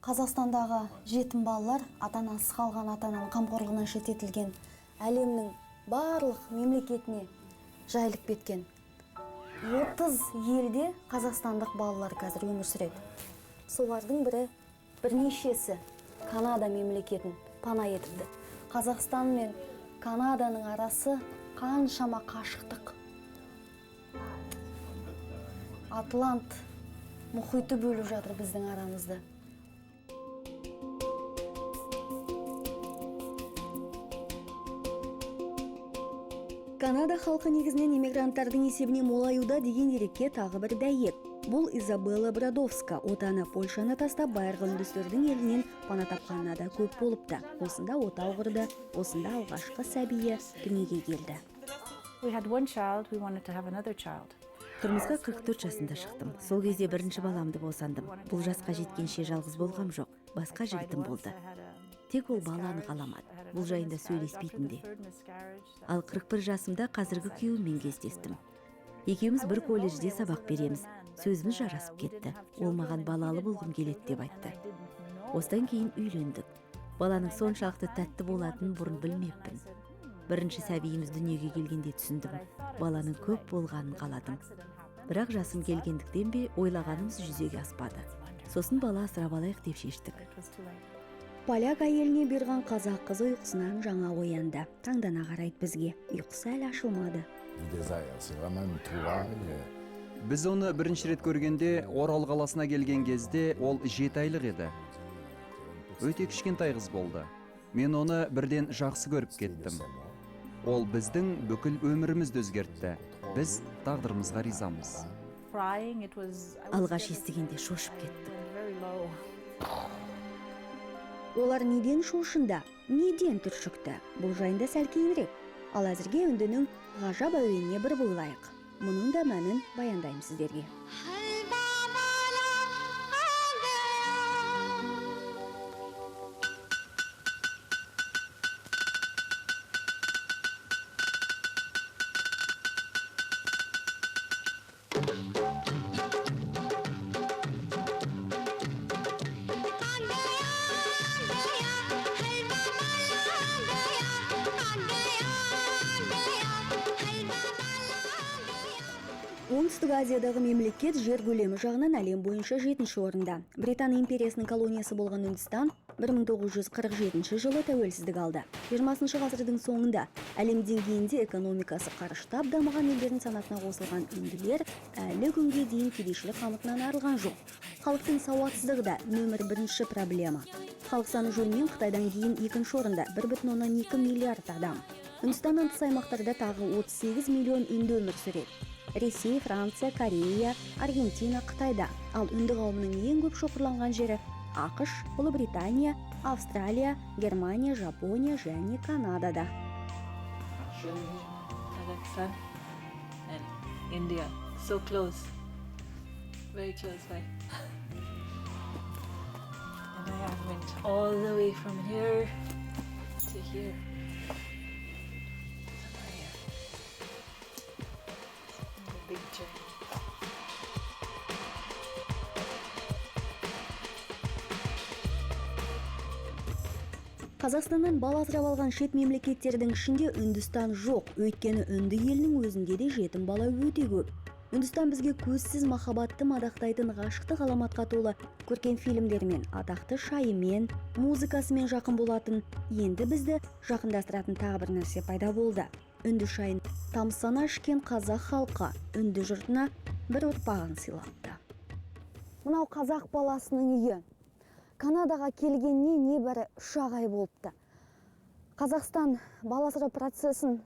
Қазақстандағы жетім балалар ата-анасы қалған ата-ананың қамқорлығынан шеттетілген әлемнің барлық мемлекетіне жайылып кеткен. 30 елде қазақстандық балалар қазір өмір сүреді. Солардың бірнешесі Канада мемлекетін пана етіпті. Қазақстан мен Канаданың арасы қаншама қашықтық. Атлант мұхиты бөліп жатыр біздің арамызды. Канада халқы негізінен иммигранттардың есебіне молаюда деген дерекке тағы бір дәйек. Бұл Изабелла Брадовска, отаны Польшаны тастап байырғы үндістердің елінен пана тапқанына да көп болыпты. Осында отау құрды, осында алғашқы сәбиі дүниеге келді. Тұрмысқа 44 жасында шықтым. Сол кезде бірінші баламды босандым. Бұл жасқа жеткенше жалғыз болғам жоқ. Басқа жігітім болды. Тек ол баланы қаламады. Бұл жайында сөйлеспейтінде. Ал 41 жасымда қазіргі күйеуіммен кездестім. Екеуміз бір колледжде сабақ береміз. Сөзіміз жарасып кетті. Ол маған балалы болғым келеді деп айтты. Осыдан кейін үйлендік. Баланың соншалықты тәтті болатынын бұрын білмеппін. Бірінші сәбиіміз дүниеге келгенде түсіндім. Баланың көп болғанын қаладым. Бірақ жасым келгендіктен бе ойлағанымыз жүзеге аспады. Сосын бала асырап алайық деп шештік. Поляк әйеліне берған қазақ қызы ұйқысынан жаңа оянды. Таңдана қарайды бізге. Ұйқысы әлі ашылмады. Біз оны бірінші рет көргенде Орал қаласына келген кезде ол 7 айлық еді. Өте кішкентай қыз болды. Мен оны бірден жақсы көріп кеттім. Ол біздің бүкіл өмірімізді өзгертті. Біз тағдырымызға ризамыз. Алғаш естігенде шошып кеттім. Олар неден шошынды, неден түршікті? Бұл жайында сәл кейінірек. Ал әзірге үндінің ғажап әуеніне бір бойлайық. Мұның да мәнін баяндаймын сіздерге. Оңтүстік Азиядағы мемлекет жер көлемі жағынан әлем бойынша 7-ші орында. Британ империясының колониясы болған Үндістан 1947 жылы тәуелсіздік алды. 20-шы ғасырдың соңында әлем деңгейінде экономикасы қарыштап дамыған елдердің санатына қосылған үнділер әлі күнге дейін кедейшілік қамытынан арылған жоқ. Халықтың сауатсыздығы да нөмір бірінші проблема. Халық саны жөнінен Қытайдан кейін 2-ші орында 1,2 миллиард адам. Үндістаннан тыс аймақтарда тағы 38 миллион үнді өмір сүреді. Ресей, Франция, Корея, Аргентина, Қытайда. Ал үнді қауымының ең көп шоғырланған жері ақш, Ұлыбритания, Австралия, Германия, Жапония және Канадада. Kazakhstan and India. So close. Very close by. And I have went all the way from here to here. Big journey. Қазақстаннан бала асырап алған шет мемлекеттердің ішінде Үндістан жоқ. Өйткені үнді елінің өзінде де жетім бала өте көп. Үндістан бізге көзсіз махаббатты мадақтайтын ғашықтық ғаламатқа толы көркем фильмдермен, атақты шайымен, музыкасымен жақын болатын. Енді бізді жақындастыратын тағы бір нәрсе пайда болды. Үнді шайын тамсана ішкен қазақ халқы үнді жұртына бір ұрпағын сыйлапты. Мынау қазақ баласының үйі. Канадаға келгеніне небәрі 3 ай болыпты. Қазақстан бала асырау процесін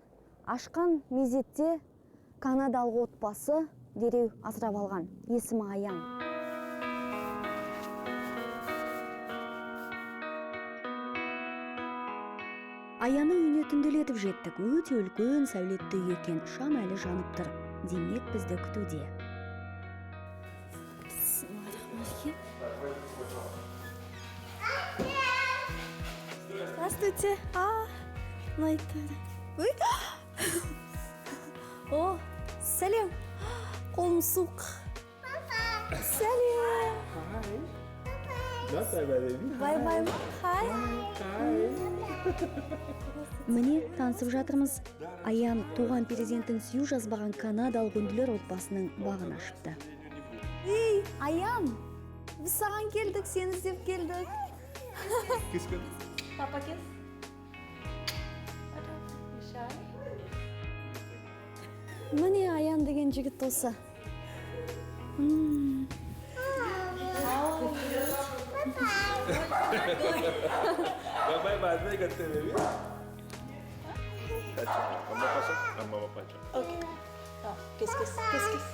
ашқан мезетте канадалық отбасы дереу асырап алған. Есімі Аян. Аяны үйіне түнделетіп жеттік. Өте үлкен сәулетті үй екен. Шам әлі жанып тұр. Демек бізді күтуде. Здравствуйте. О, сәлем. Қолым суық. Сәлем. Bye-bye, Mom. Hi. Міне танысып жатырмыз. Аян туған перзентін сүю жазбаған канадалық үнділер отбасының бағын ашыпты. Ей, Аян! Біз саған келдік, сені іздеп келдік. Papa kiss. You shy? Міне Аян деген жігіт осы. Bye बाद में करते हैं बेबी अच्छा अम्मा पसंद अम्मा पापा Okay. Oh, kiss, kiss, kiss, kiss.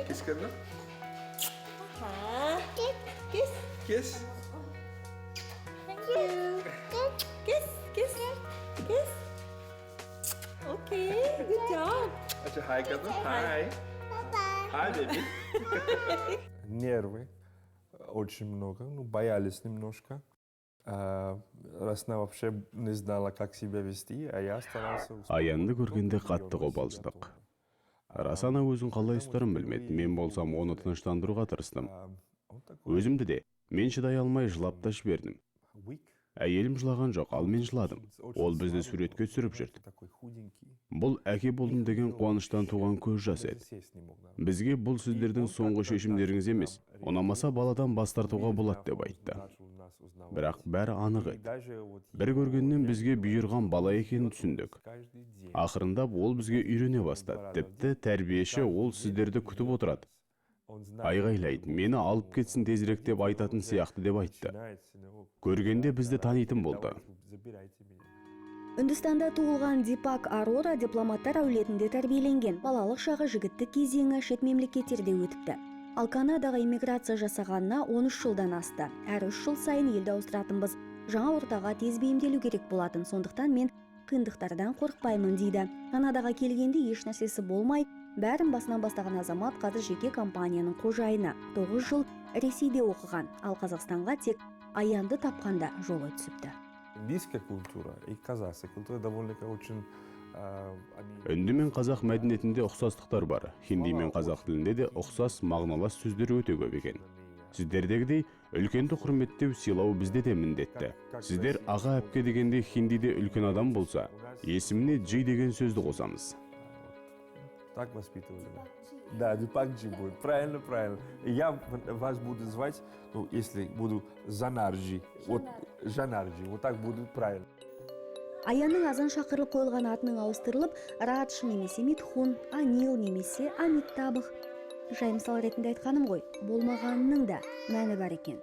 किस करना Kiss. किस Thank you. Kiss, kiss, kiss. Okay, good job. अच्छा हाय कर दो हाय hi baby Нервы очень много, ну, боялись немножко. Расна вообще не знала, как себя вести, а я старался... Аянды көргенде қатты қобалжыдық. Рас ана өзін қалай ұстарын білмеді. Мен болсам оны тыныштандыруға тырыстым. Өзімді де мен шыдай алмай жылап та жібердім. Әйелім жылаған жоқ, ал мен жыладым. Ол бізді суретке түсіріп жүрді. Бұл әке болдым деген қуаныштан туған көз жас еді. Бізге бұл сіздердің соңғы шешімдеріңіз емес, ұнамаса баладан бас тартуға болады деп айтты. Бірақ бәрі анық еді. Бір көргеннен бізге бұйырған бала екенін түсіндік. Ақырында ол бізге үйрене бастады. Тіпті тәрбиеші ол сіздерді күтіп отырады. Айғайлайды, мені алып кетсін тезірек деп айтатын сияқты деп айтты. Көргенде бізді танитын болды. Үндістанда туылған Дипак Арора дипломаттар әулетінде тәрбиеленген. Балалық шағы жігіттік кезеңі шет мемлекеттерде өтіпті. Ал Канадаға иммиграция жасағанына 13 жылдан асты. Әр 3 жыл сайын елді ауыстыратынбыз. Жаңа ортаға тез бейімделу керек болатын. Сондықтан мен қиындықтардан қорықпаймын дейді. Канадаға келгенде еш нәрсесі болмай, бәрін басынан бастаған азамат қазір жеке компанияның қожайыны. 9 жыл Ресейде оқыған. Ал Қазақстанға тек Аянды тапқанда жолы түсіпті. Индийская культура и казахская культура довольно-таки очень... Үнді мен қазақ мәдениетінде ұқсастықтар бар. Хинди мен қазақ тілінде де ұқсас мағыналас сөздер өте көп екен. Сіздердегідей үлкенді құрметтеу сыйлау бізде де міндетті. Сіздер аға әпке дегенде хиндиде үлкен адам болса, есіміне джи деген сөзді қосамыз. Так воспитывали. Да, Дипакджи будет. Правильно, правильно. Я вас буду звать, ну, если буду Жанарджи. Вот Жанарджи. Вот так будет правильно. Аянның азан шақырылып қойылған атының ауыстырылып, Радж немесе Митхун, Анил немесе Амиттабх. Жай мысал ретінде айтқаным ғой, болмағанының да мәні бар екен.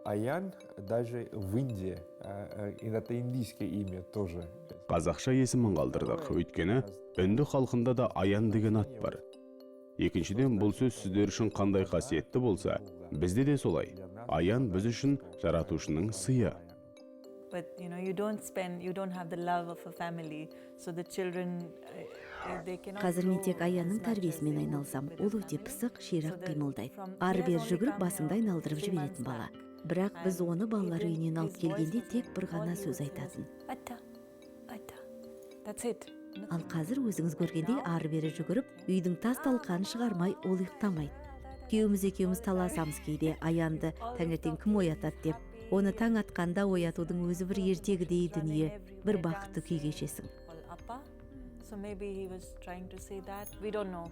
Аян даже в Индии, и это индийское имя тоже. Қазақша есімін қалдырдық, өйткені үнді халқында да Аян деген ат бар. Екіншіден, бұл сөз сіздер үшін қандай қасиетті болса, бізде де солай. Аян біз үшін жаратушының сыйы. But you don't have the love of a family, so the children they cannot. Қазір мен тек Аянның тәрбиесімен айналсам. Ол өте пысық, ширақ қимылдайды. Ары-бері жүгіріп басыңды айналдырып жіберетін бала. Бірақ біз оны балалар үйінен алып келгенде тек бір ғана сөз айтатын. That's it. Ал қазір өзіңіз көргендей ары-бері жүгіріп, үйдің тас-талқанын шығармай ол ұйықтамайды. Күйеуіміз таласамыз кейде Аянды таңертең кім оятады деп. Оны таң атқанда оятудың өзі бір ертегідей дүние, бір бақытты күй кешесің. So maybe he was trying to say that. We don't know.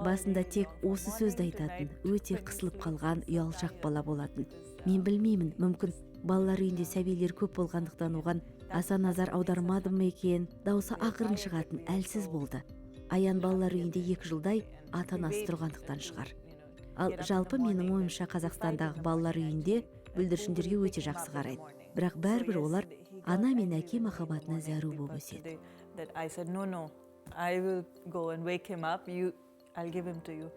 Басында тек осы сөзді айтатын, өте қысылып қалған ұялшақ бала болатын. Мен білмеймін, мүмкін балалар үйінде сәбилер көп болғандықтан оған аса назар аудармадым ма екен, дауысы ақырын шығатын, әлсіз болды. Аян балалар үйінде 2 жылдай ата-анасы тұрғандықтан шығар. Ал жалпы менің ойымша Қазақстандағы балалар үйінде бүлдіршіндерге өте жақсы қарайды. Бірақ бәрібір олар ана мен әке махаббатына зәру болып өседі. That I said no, I will go and wake him up. I'll give him to you.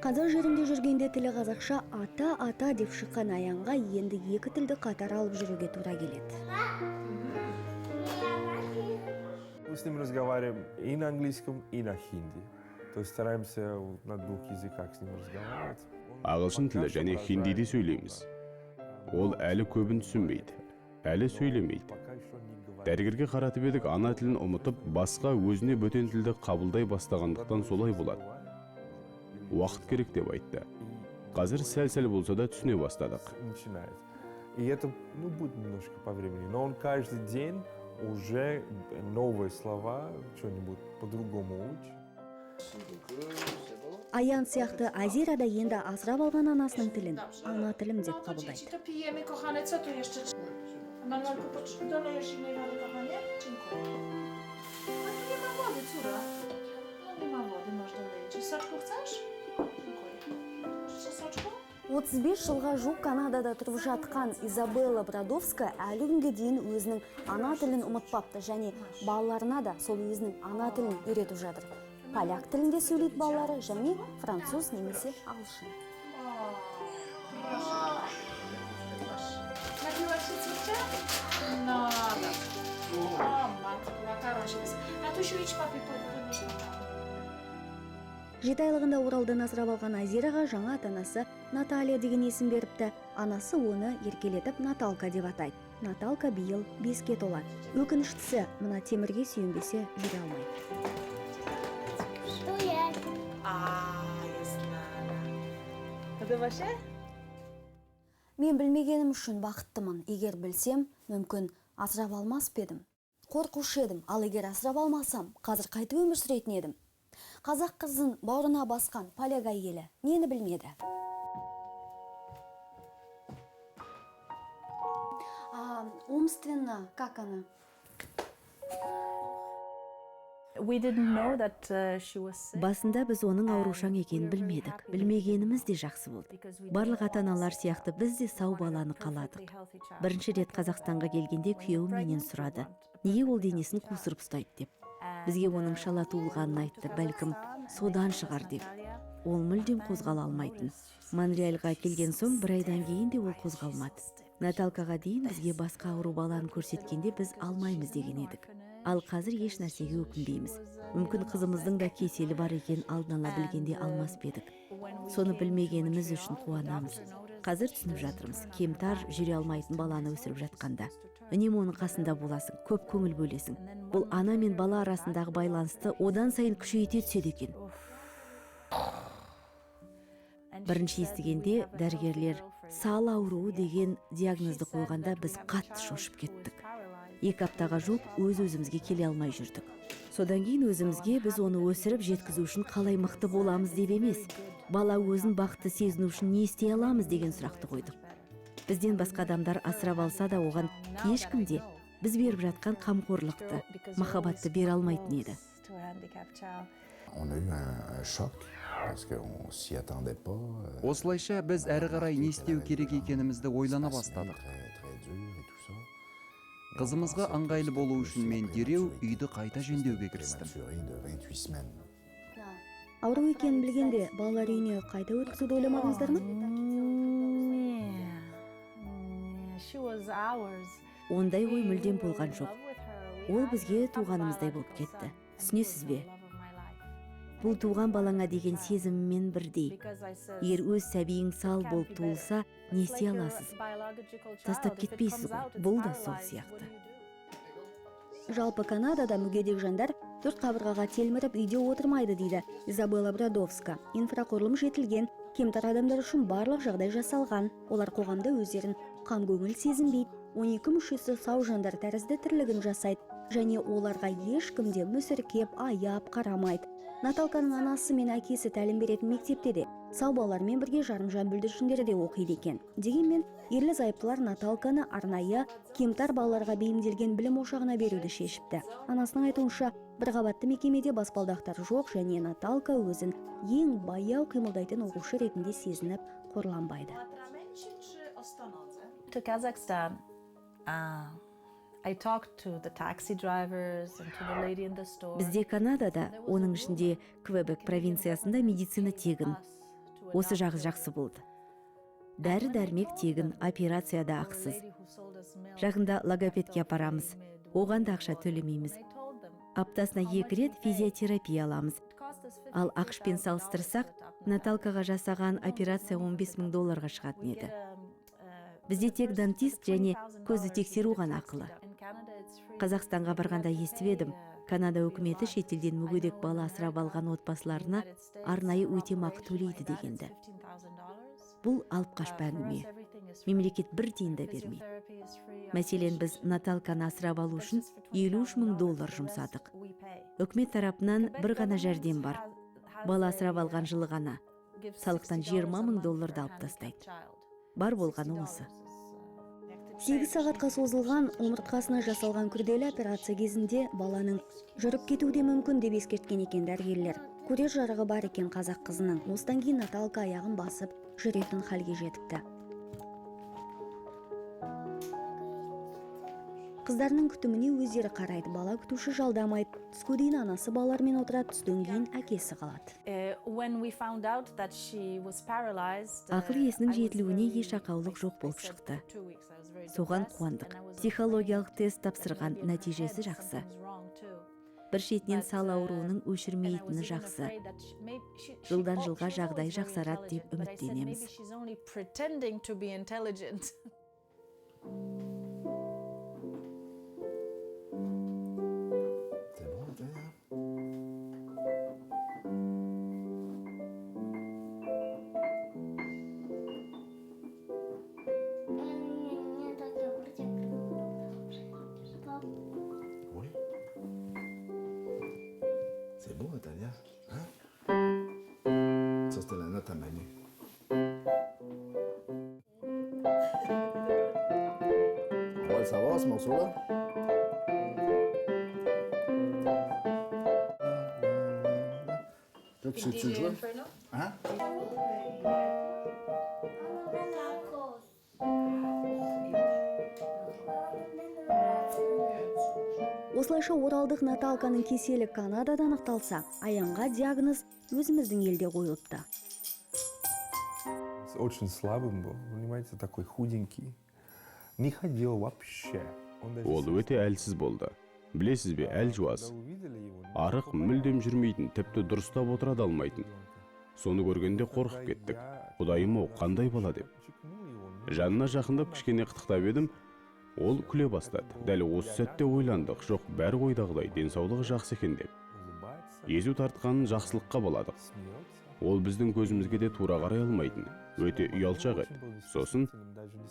Қазақ жерінде жүргенде тілі қазақша ата деп шыққан Аянға енді 2 тілді қатар алып жүруге тура келеді. Мы с ним разговариваем и на английском, и на хинди. То есть стараемся на 2 языках с ним разговаривать. Ағылшын тілі және хиндиде сөйлейміз. Ол әлі көбін түсінбейді, әлі сөйлемейді. Дәрігерге қаратып едік, ана тілін ұмытып, басқа өзіне бөтен тілді қабылдай бастағандықтан солай болады. уақыт керек деп айтты. Қазір сәл-сәл болса да түсіне бастадық. Начинает. И это, будет немножко по времени. Но он каждый день уже новые слова, что-нибудь по-другому учит. Аян сияқты Азира да енді асырап алған анасының тілін ана тілім деп қабылдайды. Dzieci, to pijemy, kochane. Co tu jeszcze? Manuelku, dolejesz innej wody, kochanie? Dziękuję. A tu nie ma wody, córa. No nie ma wody, masz dolejeć. Czy soczku chcesz? Dziękuję. Czy soczku? 35 жылға жуық Канадада тұрып жатқан Изабелла Брадовска әлі күнге дейін өзінің ана тілін ұмытпапты және балаларына да сол өзінің ана тілін үйретіп жатыр. Поляк тілінде сөйлейді балалары және француз немесе ағылшын. Napiłaś się, córcia? No dobra. O matko, makaron się jest. A Tusiu, idź papi, podnieś makaron. 7 айлығында Оралдан асырап алған Азираға жаңа ата-анасы Наталья деген есім беріпті. Анасы оны еркелетіп Наталка деп атайды. Наталка биыл 5-ке толады. Өкініштісі, мына темірге сүйенбесе жүре алмайды. Podoba się? Мен білмегенім үшін бақыттымын. Егер білсем, мүмкін асырап алмас педім. Қорқушы едім, ал егер асырап алмасам, қазір қайтып өмір сүретін едім. Қазақ қызын бауырына басқан поляк әйелі нені білмеді? Умственно, как она? We didn't know that she was sick. Басында біз оның аурушаң екенін білмедік. Білмегеніміз де жақсы болды. Барлық ата-аналар сияқты біз де сау баланы қаладық. Бірінші рет Қазақстанға келгенде күйеуім менен сұрады. Неге ол денесін қусырып ұстайды деп. Бізге оның шала туылғанын айтты, бәлкім содан шығар деп. Ол мүлдем қозғала алмайтын. Монреальға келген соң бір айдан кейін де ол қозғалмады. Наталкаға дейін бізге басқа ауру баланы көрсеткенде біз алмаймыз деген едік. Ал қазір еш нәрсеге өкінбейміз. Мүмкін қызымыздың да кеселі бар екен алдын ала білгенде алмас педік. Соны білмегеніміз үшін қуанамыз. Қазір түсініп жатырмыз. Кемтар жүре алмайтын баланы өсіріп жатқанда. Үнемі оның қасында боласың, көп көңіл бөлесің. Бұл ана мен бала арасындағы байланысты одан сайын күшейте түседі екен. Бірінші естігенде дәрігерлер сал ауруы деген диагнозды қойғанда біз қатты шошып кеттік. 2 аптаға жуық өз-өзімізге келе алмай жүрдік. Содан кейін өзімізге біз оны өсіріп жеткізу үшін қалай мықты боламыз деп емес, бала өзін бақытты сезіну үшін не істей аламыз деген сұрақты қойдық. Бізден басқа адамдар асырап алса да оған ешкім де біз беріп жатқан қамқорлықты, махаббатты бере алмайтын еді. On a eu un choc parce qu'on s'y attendait pas. Осылайша біз әрі қарай не істеу керек екенімізді ойлана бастадық. Қызымызға ыңғайлы болу үшін мен дереу үйді қайта жөндеуге кірістім. Ауру екенін білгенде балалар үйіне қайта өткізуді ойламадыңыздар ма? Ондай ой мүлдем болған жоқ. Ол бізге туғанымыздай болып кетті. Түсінесіз бе? Бұл туған балаңа деген сезіммен бірдей. Егер өз сәбиің сал болып туылса, не істей аласыз? Тастап кетпейсіз ғой. Бұл да сол сияқты. Жалпы Канадада мүгедек жандар 4 қабырғаға телміріп үйде отырмайды дейді Изабелла Брадовска. Инфрақұрылым жетілген, кемтар адамдар үшін барлық жағдай жасалған. Олар қоғамда өздерін қам көңіл сезінбейді. 12 мүшесі сау жандар тәрізді тірлігін жасайды және оларға ешкімде мүсіркеп, аяп қарамайды. Наталканың анасы мен әкесі тәлім беретін мектепте де сау балалармен бірге жарымжан бүлдіршіндері де оқиды екен. Дегенмен ерлі зайыптылар Наталканы арнайы кемтар балаларға бейімделген білім ошағына беруді шешіпті. Анасының айтуынша, бір қабатты мекемеде баспалдақтар жоқ және Наталка өзін ең баяу қимылдайтын оқушы ретінде сезініп қорланбайды. To Kazakhstan, I talked to the taxi drivers and to the lady in the store. Бізде Канадада, оның ішінде Квебек провинциясында медицина тегін. Осы жағы жақсы болды. Дәрі-дәрмек тегін, операцияда ақсыз. Жақында логопедке апарамыз. Оған да ақша төлемейміз. Аптасына 2 рет физиотерапия аламыз. Ал ақшпен салыстырсақ, Наталкаға жасаған операция $15,000 шығатын еді. Бізде тек дантист және көзді тексеру ғана ақылы. Қазақстанға барғанда естіп едім, Канада өкіметі шетелден мүгедек бала асырап алған отбасыларына арнайы өтемақы төлейді дегенді. Бұл алып қашпа әңгіме. Мемлекет бір тиын да бермейді. Мәселен, біз Наталканы асырап алу үшін $53,000 жұмсадық. Өкімет тарапынан бір ғана жәрдем бар. Бала асырап алған жылы ғана. Салықтан $20,000 алып тастайды. Бар болғаны осы. 8 сағатқа созылған омыртқасына жасалған күрделі операция кезінде баланың жүріп кетуде мүмкін деп ескерткен екен дәрігерлер. Көрер жарығы бар екен қазақ қызының. Осыдан кейін Наталка аяғын басып жүретін халге жетіпті. Қыздарының күтіміне өздері қарайды. Бала күтуші жалдамайды. Түске дейін анасы балалармен отырады, түстен кейін әкесі қалады. Ақыл есінің жетілуіне еш ақаулық жоқ болып шықты. Соған қуандық. Психологиялық тест тапсырған, нәтижесі жақсы. Бір шетінен сал ауруының өшірмейтіні жақсы. Жылдан жылға жағдай жақсарады деп үміттенеміз. C'est beau, Natalia. Hein? Ça, c'était la note à Manu. On va le savoir, ce morceau-là. Toi, tu sais-tu le jouer? Hein? Осылайша оралдық Наталканың кеселі Канадада анықталса, Аянға диагноз өзіміздің елде қойылыпты. Очень слабым был, понимаете, такой худенький. Не ходил вообще. Ол өте әлсіз болды. Білесіз бе, әл жуас. Арық мүлдем жүрмейтін, тіпті дұрыстап отыра да алмайтын. Соны көргенде қорқып кеттік. Құдайым-ау, қандай бала деп. Жанына жақындап кішкене қытықтап едім, ол күле бастады. Дәл осы сәтте ойландық, жоқ, бәрі ойдағыдай, денсаулығы жақсы екен деп. Езу тартқанын жақсылыққа баладық. Ол біздің көзімізге де тура қарай алмайтын, өте ұялшақ еді. Сосын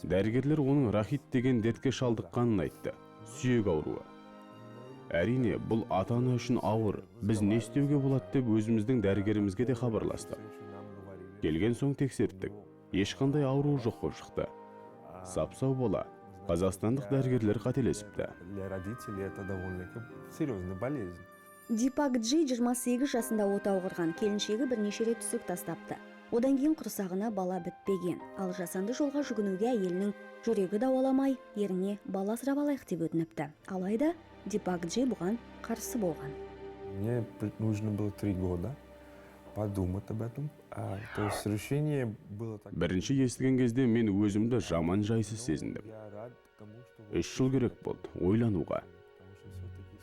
дәрігерлер оның рахит деген дертке шалдыққанын айтты. Сүйек ауруы. Әрине, бұл ата-ана үшін ауыр. Біз не істеуге болады деп өзіміздің дәрігерімізге де хабарластық. Келген соң тексерттік. Ешқандай ауру жоқ болып шықты. Сап-сау бала. Қазақстандық дәрігерлер қателесіпті. Дипак Джи 28 жасында отау құрған, келіншегі бірнеше рет түсік тастапты. Одан кейін құрсағына бала бітпеген. Ал жасанды жолға жүгінуге әйелінің жүрегі дауаламай, еріне бала асырап алайық деп өтініпті. Алайда Дипак Джи бұған қарсы болған. Мне нужно было 3 года подумать об этом. То есть решение было так. Бірінші естіген кезде мен өзімді жаман жайсыз сезіндім. 3 жыл керек болды, ойлануға.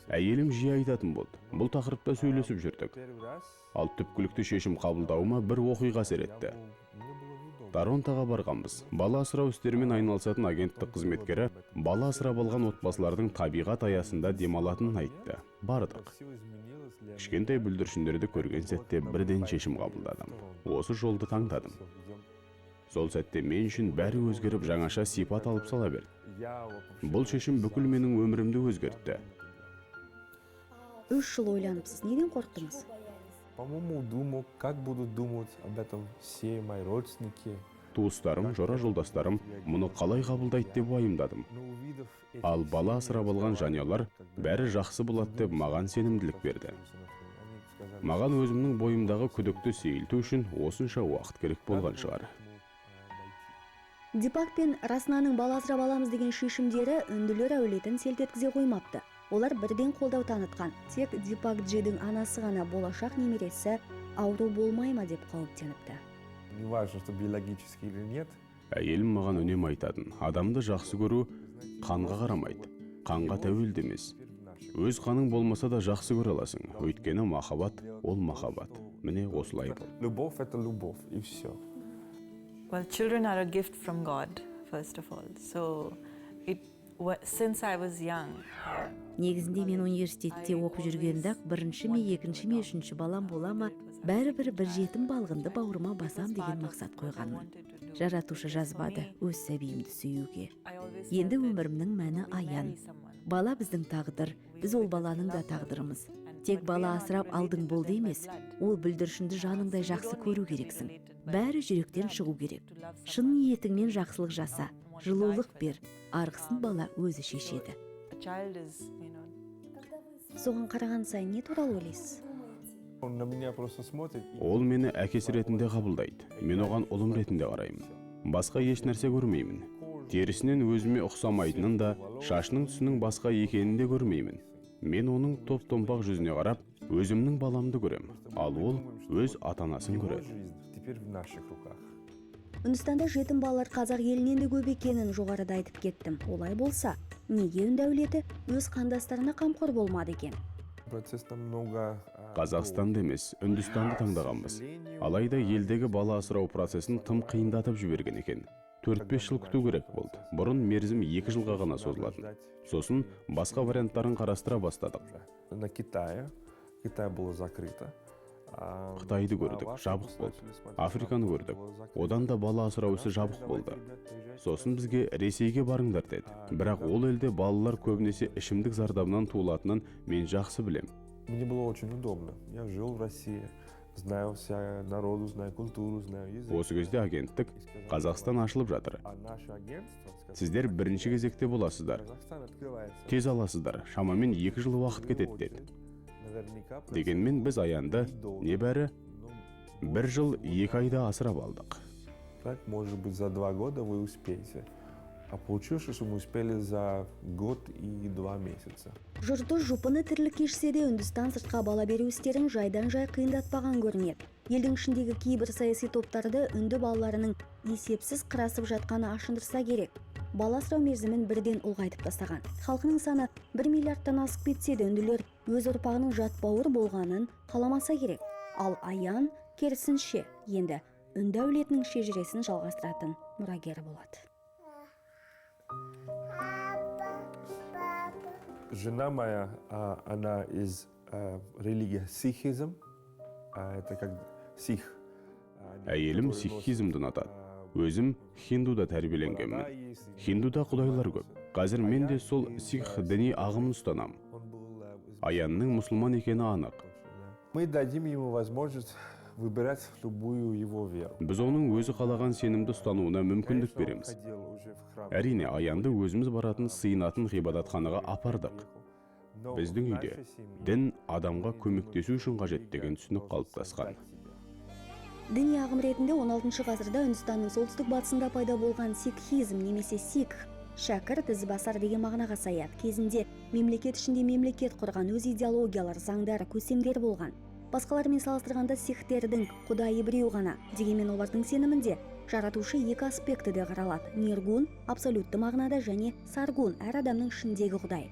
Әйелім жиі айтатын болды. Бұл тақырыпта сөйлесіп жүрдік. Ал түпкілікті шешім қабылдауыма бір оқиға әсер етті. Торонтоға барғанбыз. Бала асырау істерімен айналысатын агенттік қызметкері бала асырап алған отбасылардың табиғат аясында демалатынын айтты. Бардық. Кішкентай бүлдіршіндерді көрген сәтте бірден шешім қабылдадым. Осы жолды таңдадым. Сол сәтте мен үшін бәрі өзгеріп жаңаша сипат алып сала берді. Бұл шешім бүкіл менің өмірімді өзгертті. 3 жыл ойланыпсыз, неден қорқтыңыз? По-моему, думал, как будут думать об этом все мои родственники. Туыстарым, жора жолдастарым мұны қалай қабылдайды деп уайымдадым. Ал бала асырап алған жанұялар бәрі жақсы болады деп маған сенімділік берді. Маған өзімнің бойымдағы күдікті сейілту үшін осынша уақыт керек болған шығар. Дипак пен Раснаның бала асырап аламыз деген шешімдері үнділер әулетін селт еткізе қоймапты. Олар бірден қолдау танытқан. Тек Дипак Джидің анасы ғана болашақ немересі ауру болмай ма деп қауіптеніпті. Не важно, что биологически или нет. Әйелім маған үнем айтатын. Адамды жақсы көру қанға қарамайды. Қанға тәуелді емес. Өз қаның болмаса да жақсы көре аласың. Өйткені махаббат ол махаббат. Міне осылай бол. Любовь — это любовь, и все. Well, children are a gift from God, first of all. So since I was young, негізінде мен университетте оқып жүргенде бірінші ме екінші ме үшінші балам бола ма бәрібір бір жетім балғынды бауырыма басам деген мақсат қойғанмын. Жаратушы жазбады өз сәбиімді сүюге. Енді өмірімнің мәні аян. Бала біздің тағдыр, біз ол баланың да тағдырымыз. Тек бала асырап алдың болды емес, ол бүлдіршінді жаныңдай жақсы көру керексің. Бәрі жүректен шығу керек. Шын ниетіңмен жақсылық жаса, жылулық бер, арғысын бала өзі шешеді. a child is, Соған қараған сайын не туралы ойлайсыз? Он на меня просто смотрит. Ол мені әкесі ретінде қабылдайды. Мен оған ұлым ретінде қараймын. Басқа еш нәрсе көрмеймін. Терісінен өзіме ұқсамайтынын да, шашының түсінің басқа екенін де көрмеймін. Мен оның топ-томпақ жүзіне қарап, өзімнің баламды көрем, ал ол өз ата-анасын көреді. Жизнь теперь в наших руках. Үндістанда жетім балалар қазақ елінен де көп екенін жоғарыда айтып кеттім. Олай болса, неге үн дәулеті өз қандастарына қамқор болмады екен? Процесс намного... Қазақстанды емес, Үндістанды таңдағанбыз. Алайда елдегі бала асырау процесін тым қиындатып жіберген екен. 4-5 жыл күту керек болды. Бұрын мерзім 2 жылға ғана созылатын. Сосын басқа варианттарын қарастыра бастадық. На Китае. Китай было закрыто. Қытайды көрдік, жабық болды. Африканы көрдік. Одан да бала асырау ісі жабық болды. Сосын бізге Ресейге барыңдар деді. Бірақ ол елде балалар көбінесе ішімдік зардабынан туылатынын мен жақсы білем. Мне было очень удобно. Я жил в России. Знаю вся народу, знаю культуру, знаю язык. Осы кезде агенттік Қазақстан ашылып жатыр. А наше агентство... Сіздер бірінші кезекте боласыздар. Казахстан открывается. Тез аласыздар, шамамен 2 жыл уақыт кетеді деді. Дегенмен біз аянды небәрі 1 жыл 2 айда асырап алдық. Так, может быть, за 2 года вы успеете. А получилось, что мы успели за год и 2 месяца. Жұрты жұпыны тірлік кешсе де Үндістан сыртқа бала беру істерін жайдан-жай қиындатпаған көрінеді. Елдің ішіндегі кейбір саяси топтарды үнді балаларының есепсіз қырасып жатқаны ашындырса керек. Бала асырау мерзімін бірден ұлғайтып тастаған. Халқының саны 1 миллиардтан асып кетсе де үнділер өз ұрпағының жатбауыр болғанын қаламаса керек. Ал аян керісінше енді үнді әулетінің шежіресін жалғастыратын мұрагері болады. Жена моя, она из религии сикхизм. Это как сих. Әйелім сикхизмді ұнатады. Өзім хиндуда тәрбиеленгенмін. Хиндуда құдайлар көп. Қазір мен де сол сикх діни ағымын ұстанам. Аянның мұсылман екені анық. Мы дадим ему возможность выбирать любую его веру. Біз оның өзі қалаған сенімді ұстануына мүмкіндік береміз. Әрине, аянды өзіміз баратын сыйынатын ғибадатханаға апардық. Біздің үйде дін адамға көмектесу үшін қажет деген түсінік қалыптасқан. Діни ағым ретінде 16 ғасырда Үндістанның солтүстік батысында пайда болған сикхизм немесе сикх, шәкірт ізбасар деген мағынаға саяды. Кезінде мемлекет ішінде мемлекет құрған өз идеологиялар, заңдары, көсемдер болған. Басқалармен салыстырғанда сикхтердің құдайы біреу ғана. Дегенмен олардың сенімінде жаратушы 2 аспектіде қаралады. Ниргун абсолютті мағынада және саргун әр адамның ішіндегі құдай.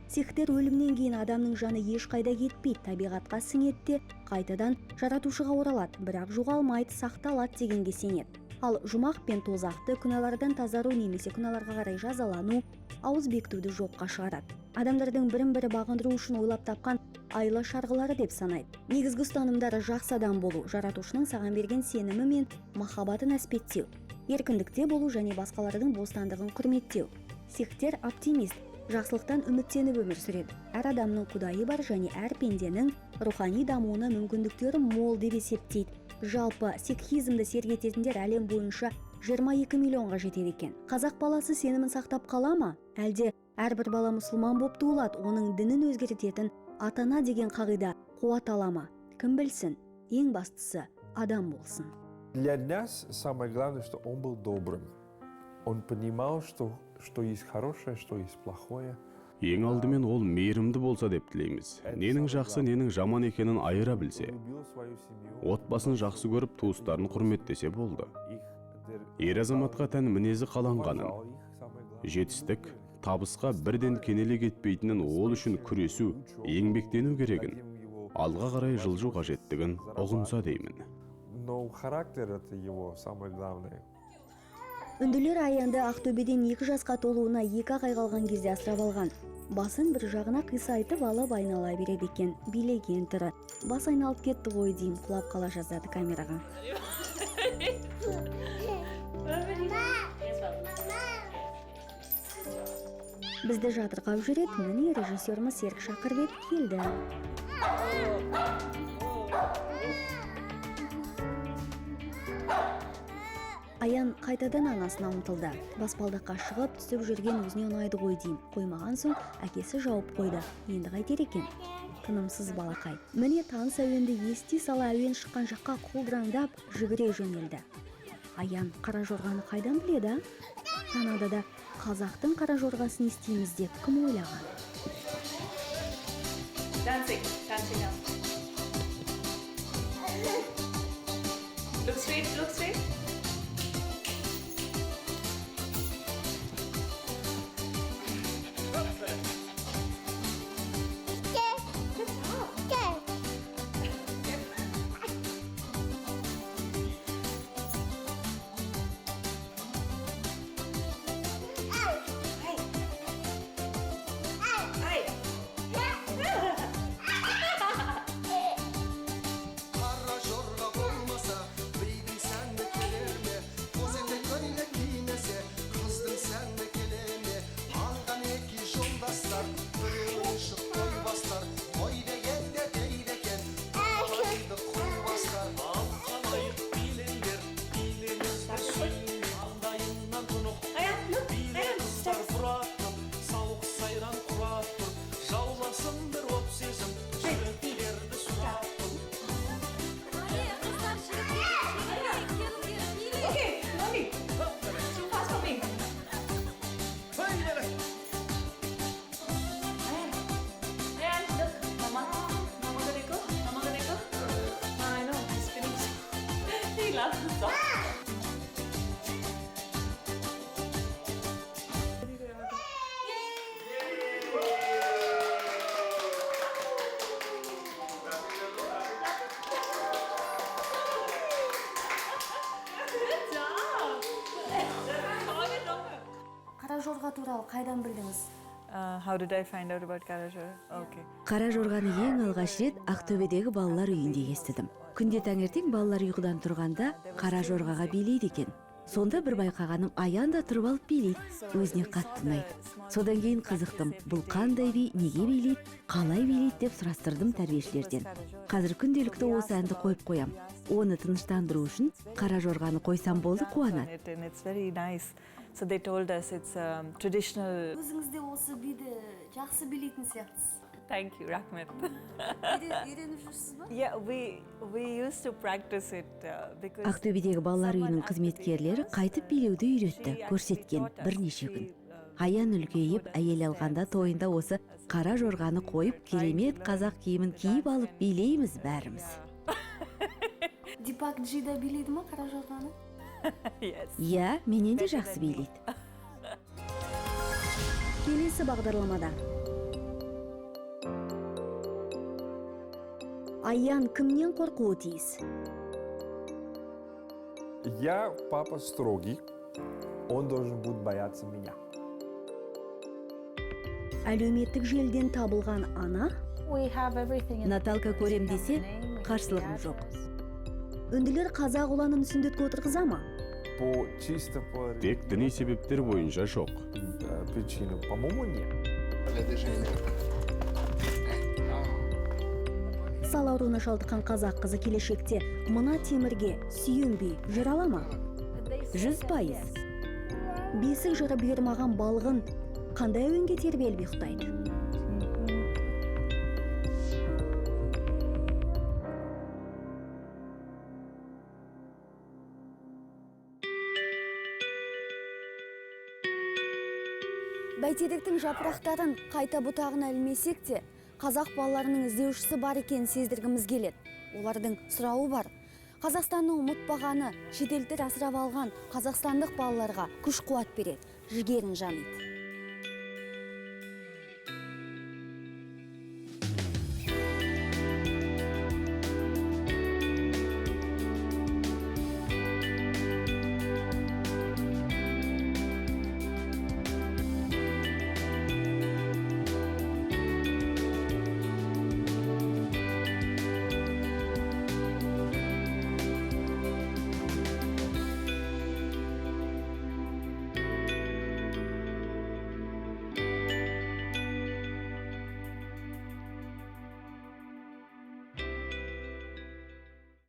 Сикхтер өлімнен кейін адамның жаны ешқайда кетпейді, табиғатқа сіңеді, қайтадан жаратушыға оралады, бірақ жоғалмайды, сақталады дегенге сенеді. Ал жұмақ пен тозақты күнәлардан тазару немесе күнәларға қарай жазалану, ауыз бекітуді жоққа шығарады. Адамдардың бірін-бірі бағындыру үшін ойлап тапқан айла шарғылары деп санайды. Негізгі ұстанымдары жақсы адам болу, жаратушының саған берген сенімі мен махаббатын әспеттеу, еркіндікте болу және басқалардың бостандығын құрметтеу. Сикхтер оптимист, жақсылықтан үміттеніп өмір сүреді. Әр адамның құдайы бар және әр пенденің рухани дамуына мүмкіндіктері мол деп есептейді. Жалпы сикхизмді сергететіндер әлем бойынша 22 миллионға жетеді екен. Қазақ баласы сенімін сақтап қала ма? Әлде әрбір бала мұсылман болып туылады, оның дінін өзгертетін ата-ана деген қағида қуат ала ма? Кім білсін? Ең бастысы адам болсын. Для нас самое главное, что он был добрым. Он понимал, что есть хорошее, что есть плохое. Ең алдымен ол мейірімді болса деп тілейміз. Ненің жақсы, ненің жаман екенін айыра білсе. Отбасын жақсы көріп, туыстарын құрметтесе болды. Ер азаматқа тән мінезі қаланғанын, жетістік, табысқа бірден кенеле кетпейтінін, ол үшін күресу, еңбектену керегін, алға қарай жылжу қажеттігін ұғынса деймін. Но характер это его самое главное. Үнділер Аянды Ақтөбеден 2 жасқа толуына 2 ай қалған кезде асырап алған. Басын бір жағына қисайтып алып айнала береді екен, билеген түрі. Бас айналып кетті ғой деймін, құлап қала жаздады камераға. Бізді жатырқап жүреді, міне режиссеріміз Серік Шақырбек келді. Аян қайтадан анасына ұмтылды. Баспалдаққа шығып түсіп жүрген өзіне ұнайды ғой деймін. Қоймаған соң әкесі жауып қойды. Енді қайтер екен? Тынымсыз балақай. Міне таныс әуенді ести сала әуен шыққан жаққа құлдыраңдап жүгіре жөнелді. Аян қара жорғаны қайдан біледі? Канадада қазақтың қара жорғасын естиміз деп кім ойлаған? Dancing now. Look straight. Қара жорға туралы қайдан білдіңіз? How did I find out about Karajor? Okay. Қара жорғаны ең алғаш рет Ақтөбедегі балалар үйінде естідім. Күнде таңертең балалар ұйқыдан тұрғанда қара жорғаға билейді екен. Сонда бір байқағаным, Аян да тұрып алып билейді. Өзіне қатты ұнайды. Содан кейін қызықтым. Бұл қандай би, неге билейді, қалай билейді деп сұрастырдым тәрбиешілерден. Қазір күнделікті осы әнді қойып қоям. Оны тыныштандыру үшін қара жорғаны қойсам болды, қуанады. And it's very nice. So they told us it's traditional. Өзіңіз де осы биді жақсы билейтін сияқтысыз. Thank you, Rahmat. Үйреніп жүрсіз ба? Yeah, we used to practice it because Ақтөбедегі балалар үйінің қызметкерлері қайтып билеуді үйретті, көрсеткен бірнеше күн. Аян үлкейіп, әйел алғанда тойында осы қара жорғаны қойып, керемет қазақ киімін киіп алып билейміз бәріміз. Дипак Джи да билейді ма қара жорғаны? yes. Иә, менен де жақсы билейді. Келесі бағдарламада. Аян кімнен қорқуы тиіс? Я папа строгий, он должен будет бояться меня. Әлеуметтік желден табылған ана? Наталка көрем десе, қарсылығым жоқ. Үнділер қазақ ұланын сүндетке отырғыза ма? Чисто по Тек діни себептер бойынша жоқ. причинам, по-моему, нет. Сал ауруына шалдыққан қазақ қызы келешекте мына темірге сүйенбей жүре ала ма? 100%. Бесік жыры бұйырмаған балғын қандай әуенге тербеліп ұйықтайды? Бәйтеректің жапырақтарын қайта бұтағына ілмесек те, қазақ балаларының іздеушісі бар екенін сездіргіміз келеді. Олардың сұрауы бар. Қазақстанның ұмытпағаны, шетелдер асырап алған қазақстандық балаларға күш қуат береді, жігерін жаниды.